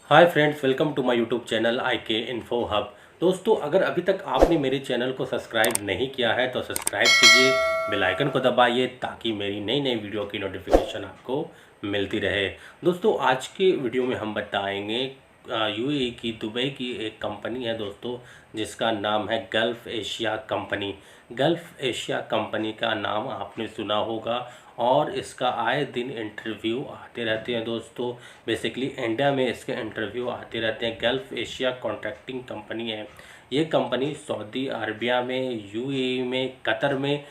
Hi friends, welcome to my YouTube channel I K info hub. दोस्तों, अगर अभी तक आपने मेरे चैनल को सब्सक्राइब नहीं किया है तो सब्सक्राइब कीजिए, बेल आइकन को दबाइए ताकि मेरी नई नई वीडियो की नोटिफिकेशन आपको मिलती रहे। दोस्तों, आज के वीडियो में हम बताएंगे यूएई की दुबई की एक कंपनी है दोस्तों, जिसका नाम है gulf Asia company. Gulf Asia company का नाम आपने सुना होगा और इसका आए दिन इंटरव्यू आते रहते हैं दोस्तों। बेसिकली इंडिया में इसके इंटरव्यू आते रहते हैं। गल्फ़ एशिया कॉन्ट्रैक्टिंग कंपनी है। ये कंपनी सऊदी अरबिया में, यूएई में, कतर में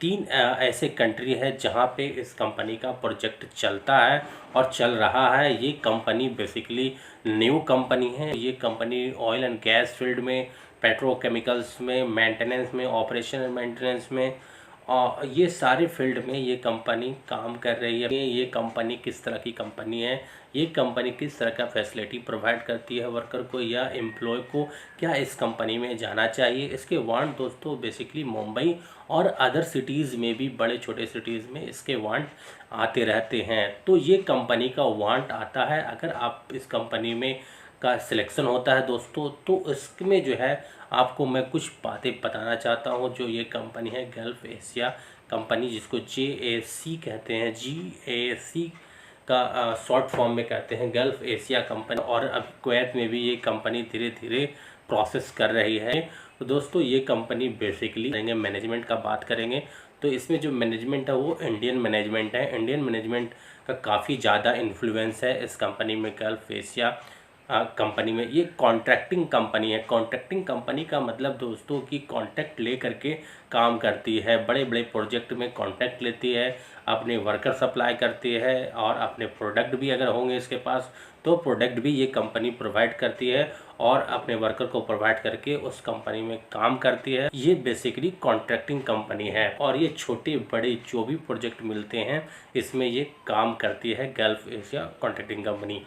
तीन ऐसे कंट्री है जहाँ पे इस कंपनी का प्रोजेक्ट चलता है और चल रहा है। ये कंपनी बेसिकली न्यू कंपनी है। ये company oil and gas field में, पेट्रोकेमिकल्स में, मेंटेनेंस में, ऑपरेशन एंड मेंटेनेंस में, और ये सारे फील्ड में ये कंपनी काम कर रही है। ये कंपनी किस तरह की कंपनी है, ये कंपनी किस तरह का फैसिलिटी प्रोवाइड करती है वर्कर को या एम्प्लॉय को, क्या इस कंपनी में जाना चाहिए। इसके वांट दोस्तों बेसिकली मुंबई और अदर सिटीज़ में भी, बड़े छोटे सिटीज़ में इसके वांट आते रहते हैं। तो ये कंपनी का वांट आता है। अगर आप इस कंपनी में का सिलेक्शन होता है दोस्तों, तो इसमें जो है आपको मैं कुछ बातें बताना चाहता हूँ। जो ये कंपनी है गल्फ़ एशिया कंपनी, जिसको JAC कहते हैं, GAC का शॉर्ट फॉर्म में कहते हैं गल्फ़ एशिया कंपनी। और अभी कुवैत में भी ये कंपनी धीरे धीरे प्रोसेस कर रही है। तो दोस्तों, ये कंपनी बेसिकली करेंगे मैनेजमेंट का बात करेंगे तो इसमें जो मैनेजमेंट है वो इंडियन मैनेजमेंट है। इंडियन मैनेजमेंट का काफ़ी ज़्यादा इन्फ्लुएंस है इस कंपनी में, गल्फ़ एशिया कंपनी में। ये कॉन्ट्रैक्टिंग कंपनी है। कॉन्ट्रैक्टिंग कंपनी का मतलब दोस्तों कि कॉन्ट्रैक्ट ले करके काम करती है। बड़े बड़े प्रोजेक्ट में कॉन्ट्रैक्ट लेती है, अपने वर्कर सप्लाई करती है और अपने प्रोडक्ट भी अगर होंगे इसके पास तो प्रोडक्ट भी ये कंपनी प्रोवाइड करती है और अपने वर्कर को प्रोवाइड करके उस कंपनी में काम करती है। ये बेसिकली कॉन्ट्रैक्टिंग कंपनी है और ये छोटे बड़े जो भी प्रोजेक्ट मिलते हैं इसमें ये काम करती है गल्फ़ एशिया कॉन्ट्रैक्टिंग कंपनी।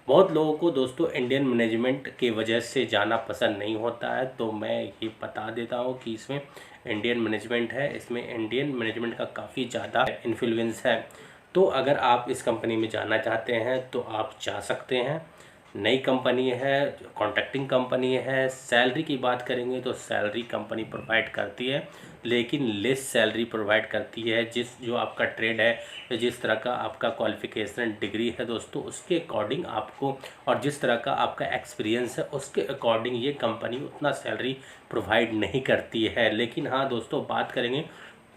बहुत लोगों को दोस्तों इंडियन मैनेजमेंट के वजह से जाना पसंद नहीं होता है, तो मैं ये बता देता हूँ कि इसमें इंडियन मैनेजमेंट है। इसमें इंडियन मैनेजमेंट का काफ़ी ज़्यादा इन्फ्लुएंस है। तो अगर आप इस कंपनी में जाना चाहते हैं तो आप जा सकते हैं। नई कंपनी है, कॉन्ट्रैक्टिंग कंपनी है। सैलरी की बात करेंगे तो सैलरी कंपनी प्रोवाइड करती है, लेकिन लेस सैलरी प्रोवाइड करती है। जो आपका ट्रेड है या जिस तरह का आपका क्वालिफ़िकेशन डिग्री है दोस्तों, उसके अकॉर्डिंग आपको, और जिस तरह का आपका एक्सपीरियंस है उसके अकॉर्डिंग ये कंपनी उतना सैलरी प्रोवाइड नहीं करती है। लेकिन हाँ दोस्तों, बात करेंगे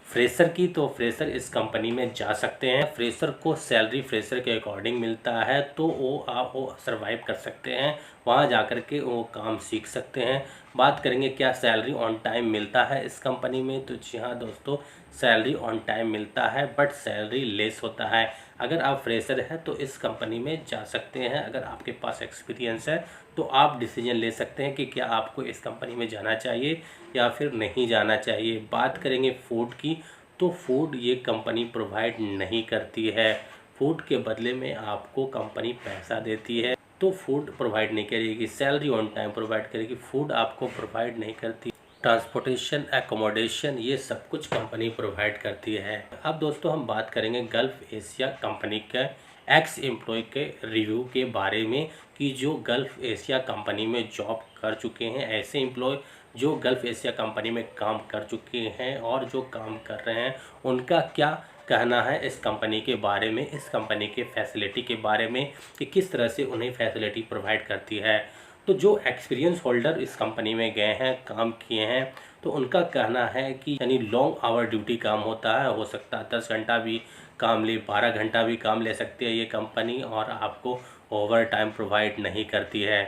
फ्रेशर की, तो फ्रेशर इस कंपनी में जा सकते हैं। फ्रेशर को सैलरी फ्रेशर के अकॉर्डिंग मिलता है, तो वो सरवाइव कर सकते हैं, वहाँ जा कर के वो काम सीख सकते हैं। बात करेंगे क्या सैलरी ऑन टाइम मिलता है इस कंपनी में, तो जी हाँ दोस्तों, सैलरी ऑन टाइम मिलता है बट सैलरी लेस होता है। अगर आप फ्रेशर हैं तो इस कंपनी में जा सकते हैं। अगर आपके पास एक्सपीरियंस है तो आप डिसीजन ले सकते हैं कि क्या आपको इस कंपनी में जाना चाहिए या फिर नहीं जाना चाहिए। बात करेंगे फूड की, तो फूड ये कंपनी प्रोवाइड नहीं करती है। फूड के बदले में आपको कंपनी पैसा देती है, तो फूड प्रोवाइड नहीं करेगी। सैलरी ऑन टाइम प्रोवाइड करेगी, फूड आपको प्रोवाइड नहीं करती। ट्रांसपोर्टेशन, एकोमोडेशन, ये सब कुछ कंपनी प्रोवाइड करती है। अब दोस्तों हम बात करेंगे गल्फ़ एशिया कंपनी के एक्स एम्प्लॉय के रिव्यू के बारे में, कि जो गल्फ़ एशिया कंपनी में जॉब कर चुके हैं, ऐसे एम्प्लॉय जो गल्फ़ एशिया कंपनी में काम कर चुके हैं और जो काम कर रहे हैं, उनका क्या कहना है इस कंपनी के बारे में, इस कंपनी के फैसिलिटी के बारे में, कि किस तरह से उन्हें फैसिलिटी प्रोवाइड करती है। तो जो एक्सपीरियंस होल्डर इस कंपनी में गए हैं, काम किए हैं, तो उनका कहना है कि यानी लॉन्ग आवर ड्यूटी काम होता है। हो सकता है 10 घंटा भी काम ले, 12 घंटा भी काम ले सकती है ये कंपनी, और आपको ओवर टाइम प्रोवाइड नहीं करती है।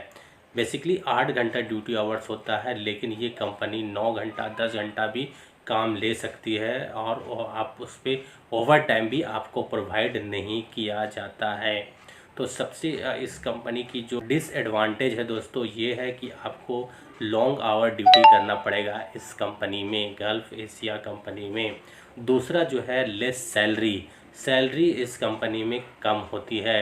बेसिकली 8 घंटा ड्यूटी आवर्स होता है, लेकिन ये कंपनी 9 घंटा 10 घंटा भी काम ले सकती है और आप उस पर ओवर टाइम भी आपको प्रोवाइड नहीं किया जाता है। तो सबसे इस कंपनी की जो डिसएडवांटेज है दोस्तों, ये है कि आपको लॉन्ग आवर ड्यूटी करना पड़ेगा इस कंपनी में, गल्फ़ एशिया कंपनी में। दूसरा जो है लेस सैलरी, सैलरी इस कंपनी में कम होती है।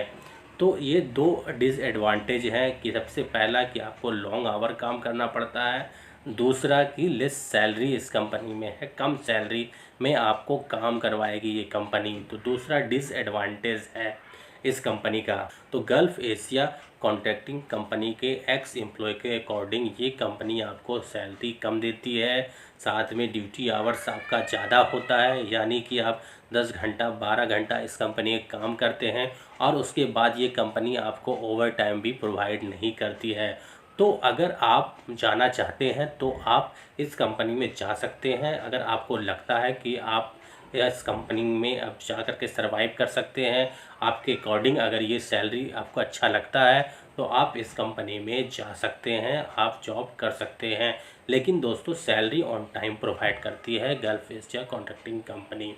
तो ये दो डिसएडवांटेज हैं, कि सबसे पहला कि आपको लॉन्ग आवर काम करना पड़ता है, दूसरा कि लेस सैलरी इस कंपनी में है, कम सैलरी में आपको काम करवाएगी ये कंपनी। तो दूसरा डिसएडवांटेज है इस कंपनी का। तो गल्फ़ एशिया कॉन्ट्रैक्टिंग कंपनी के एक्स एम्प्लॉय के अकॉर्डिंग ये कंपनी आपको सैलरी कम देती है, साथ में ड्यूटी आवर्स आपका ज़्यादा होता है, यानी कि आप 10 घंटा 12 घंटा इस कंपनी में काम करते हैं और उसके बाद ये कंपनी आपको ओवर टाइम भी प्रोवाइड नहीं करती है। तो अगर आप जाना चाहते हैं तो आप इस कंपनी में जा सकते हैं। अगर आपको लगता है कि आप इस कंपनी में अब जा कर के सर्वाइव कर सकते हैं, आपके अकॉर्डिंग अगर ये सैलरी आपको अच्छा लगता है तो आप इस कंपनी में जा सकते हैं, आप जॉब कर सकते हैं। लेकिन दोस्तों सैलरी ऑन टाइम प्रोवाइड करती है गल्फ एशिया कॉन्ट्रैक्टिंग कंपनी।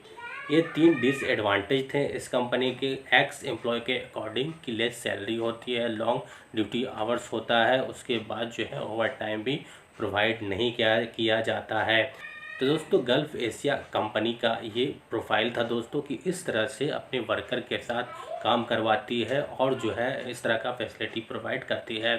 ये 3 डिसएडवांटेज थे इस कंपनी के एक्स एम्प्लॉय के अकॉर्डिंग कि लेस सैलरी होती है, लॉन्ग ड्यूटी आवर्स होता है, उसके बाद जो है ओवर टाइम भी प्रोवाइड नहीं किया जाता है। तो दोस्तों गल्फ एशिया कंपनी का ये प्रोफाइल था दोस्तों कि इस तरह से अपने वर्कर के साथ काम करवाती है और जो है इस तरह का फैसिलिटी प्रोवाइड करती है।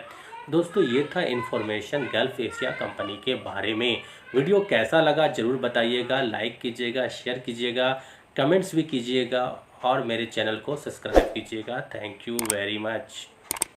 दोस्तों ये था इन्फॉर्मेशन गल्फ एशिया कंपनी के बारे में। वीडियो कैसा लगा ज़रूर बताइएगा, लाइक कीजिएगा, शेयर कीजिएगा, कमेंट्स भी कीजिएगा और मेरे चैनल को सब्सक्राइब कीजिएगा। Thank you very much.